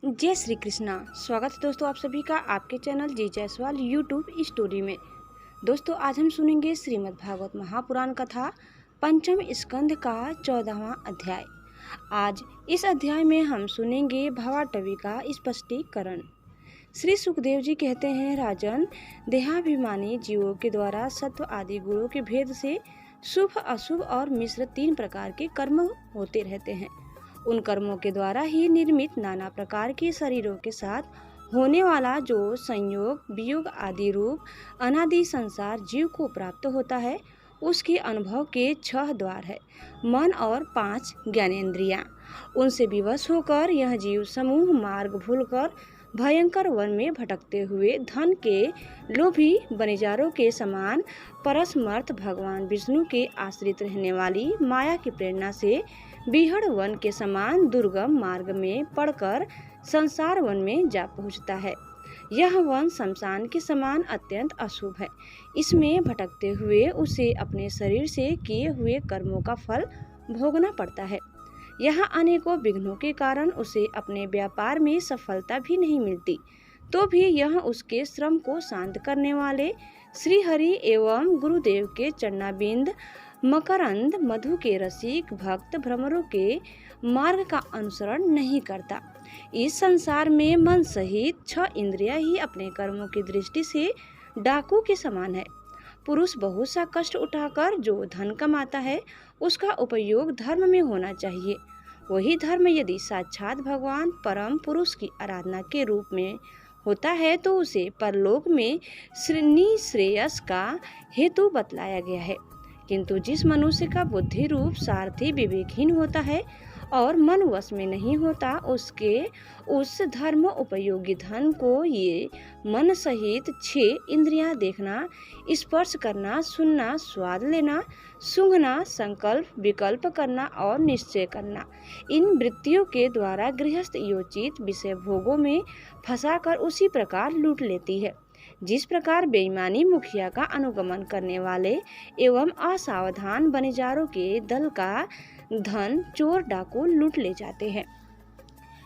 जय श्री कृष्णा। स्वागत है दोस्तों आप सभी का आपके चैनल जी जायसवाल यूट्यूब स्टोरी में। दोस्तों आज हम सुनेंगे श्रीमद् भागवत महापुराण कथा पंचम स्कंद का 14वां अध्याय। आज इस अध्याय में हम सुनेंगे भवाटवी का स्पष्टीकरण। श्री सुखदेव जी कहते हैं, राजन, देहाभिमानी जीवों के द्वारा सत्व आदि गुणों के भेद से शुभ अशुभ और मिश्र 3 प्रकार के कर्म होते रहते हैं। उन कर्मों के द्वारा ही निर्मित नाना प्रकार के शरीरों के साथ होने वाला जो संयोग वियोग आदि रूप अनादि संसार जीव को प्राप्त होता है, उसके अनुभव के 6 द्वार है, मन और 5 ज्ञानेंद्रियां। उनसे विवश होकर यह जीव समूह मार्ग भूलकर भयंकर वन में भटकते हुए धन के लोभी वणिजारों के समान परस्मर्थ भगवान विष्णु के आश्रित रहने वाली माया की प्रेरणा से बीहड़ वन के समान दुर्गम मार्ग में पड़कर संसार वन में जा पहुंचता है। यह वन शमशान के समान अत्यंत अशुभ है। इसमें भटकते हुए उसे अपने शरीर से किए हुए कर्मों का फल भोगना पड़ता है। यहाँ अनेकों विघ्नों के कारण उसे अपने व्यापार में सफलता भी नहीं मिलती, तो भी यह उसके श्रम को शांत करने वाले श्री हरि एवं गुरुदेव के चरणाबिंद मकरंद मधु के रसिक भक्त भ्रमरों के मार्ग का अनुसरण नहीं करता। इस संसार में मन सहित 6 इंद्रियां ही अपने कर्मों की दृष्टि से डाकू के समान है। पुरुष बहुत सा कष्ट उठाकर जो धन कमाता है, उसका उपयोग धर्म में होना चाहिए। वही धर्म यदि साक्षात भगवान परम पुरुष की आराधना के रूप में होता है तो उसे परलोक में निश्रेयस का हेतु बतलाया गया है। किंतु जिस मनुष्य का बुद्धि रूप सारथी विवेकहीन होता है और मन वश में नहीं होता, उसके उस धर्म उपयोगी धन को ये मन सहित 6 इंद्रियां देखना, स्पर्श करना, सुनना, स्वाद लेना, सूंघना, संकल्प विकल्प करना और निश्चय करना, इन वृत्तियों के द्वारा गृहस्थ योचित विषय भोगों में फंसाकर उसी प्रकार लूट लेती है, जिस प्रकार बेईमानी मुखिया का अनुगमन करने वाले एवं असावधान वणिजारों के दल का धन चोर डाकू लूट ले जाते हैं।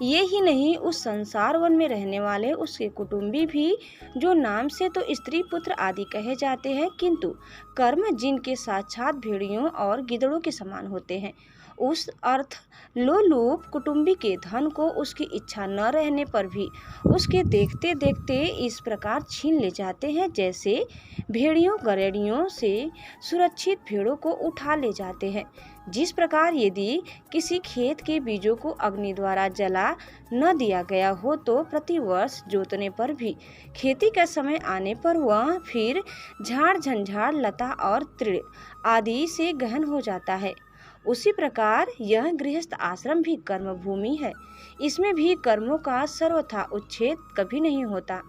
ये ही नहीं, उस संसार वन में रहने वाले उसके कुटुंबी भी, जो नाम से तो स्त्री पुत्र आदि कहे जाते हैं, किंतु कर्म जिनके साक्षात भेड़ियों और गिदड़ों के समान होते हैं, उस अर्थ लोलूप कुटुंबी के धन को उसकी इच्छा न रहने पर भी उसके देखते देखते इस प्रकार छीन ले जाते हैं, जैसे भेड़ियों गरेड़ियों से सुरक्षित भेड़ों को उठा ले जाते हैं। जिस प्रकार यदि किसी खेत के बीजों को अग्नि द्वारा जला न दिया गया हो तो प्रतिवर्ष जोतने पर भी खेती का समय आने पर वह फिर झाड़ झंझाड़ लता और तृण आदि से गहन हो जाता है, उसी प्रकार यह गृहस्थ आश्रम भी कर्म भूमि है। इसमें भी कर्मों का सर्वथा उच्छेद कभी नहीं होता,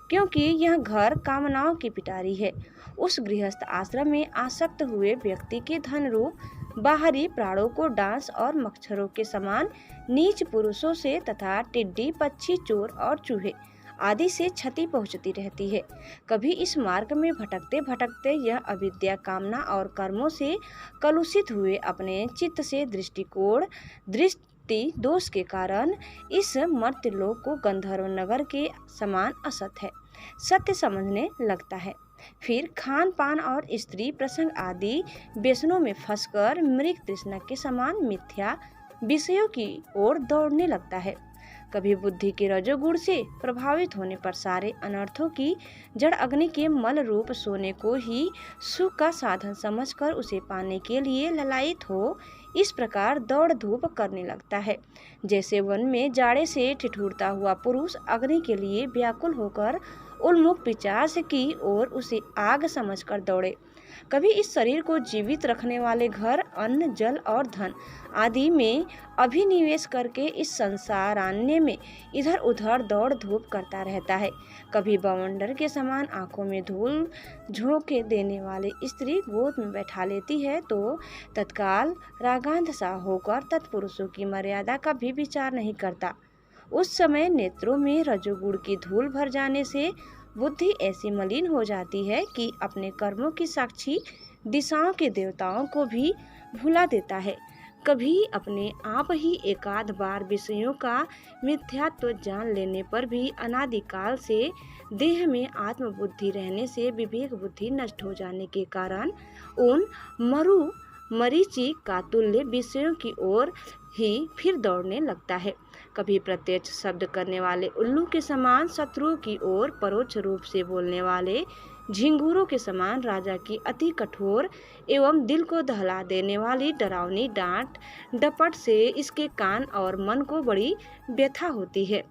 क्योंकि यह घर कामनाओं की पिटारी है। उस गृहस्थ आश्रम में आसक्त हुए व्यक्ति के धन रूप बाहरी प्राणों को डांस और मच्छरों के समान नीच पुरुषों से तथा टिड्डी पक्षी चोर और चूहे आदि से क्षति पहुंचती रहती है। कभी इस मार्ग में भटकते भटकते यह अविद्या कामना और कर्मों से कलुषित हुए अपने चित्त से दृष्टिकोण दृष्टि दोष के कारण इस मर्त्यलोक को गंधर्व नगर के समान असत है सत्य समझने लगता है। फिर खान पान और स्त्री प्रसंग आदि व्यसनों में फंसकर मृग तृष्णा के समान मिथ्या विषयों की ओर दौड़ने लगता है। कभी बुद्धि के रजोगुण से प्रभावित होने पर सारे अनर्थों की जड़ अग्नि के मल रूप सोने को ही सुख का साधन समझकर उसे पाने के लिए ललायित हो इस प्रकार दौड़ धूप करने लगता है, जैसे वन में जाड़े से ठिठुरता हुआ पुरुष अग्नि के लिए व्याकुल होकर उन्मुख पिशाच की ओर उसे आग समझकर दौड़े। कभी इस शरीर को जीवित रखने वाले घर अन्न जल और धन आदि में अभिनिवेश करके इस संसारान्य में इधर उधर दौड़ धूप करता रहता है। कभी बवंडर के समान आंखों में धूल झोंके देने वाले स्त्री गोद में बैठा लेती है तो तत्काल रागांध सा होकर तत्पुरुषों की मर्यादा का भी विचार नहीं करता। उस समय नेत्रों में रजोगुण की धूल भर जाने से बुद्धि ऐसी मलिन हो जाती है कि अपने कर्मों की साक्षी दिशाओं के देवताओं को भी भुला देता है। कभी अपने आप ही एकाध बार विषयों का मिथ्यात्व जान लेने पर भी अनादिकाल से देह में आत्मबुद्धि रहने से विवेक बुद्धि नष्ट हो जाने के कारण उन मरीचि का तुल्य विषयों की ओर ही फिर दौड़ने लगता है। कभी प्रत्यक्ष शब्द करने वाले उल्लू के समान शत्रुओं की ओर, परोक्ष रूप से बोलने वाले झिंगुरों के समान राजा की अति कठोर एवं दिल को दहला देने वाली डरावनी डांट डपट से इसके कान और मन को बड़ी व्यथा होती है।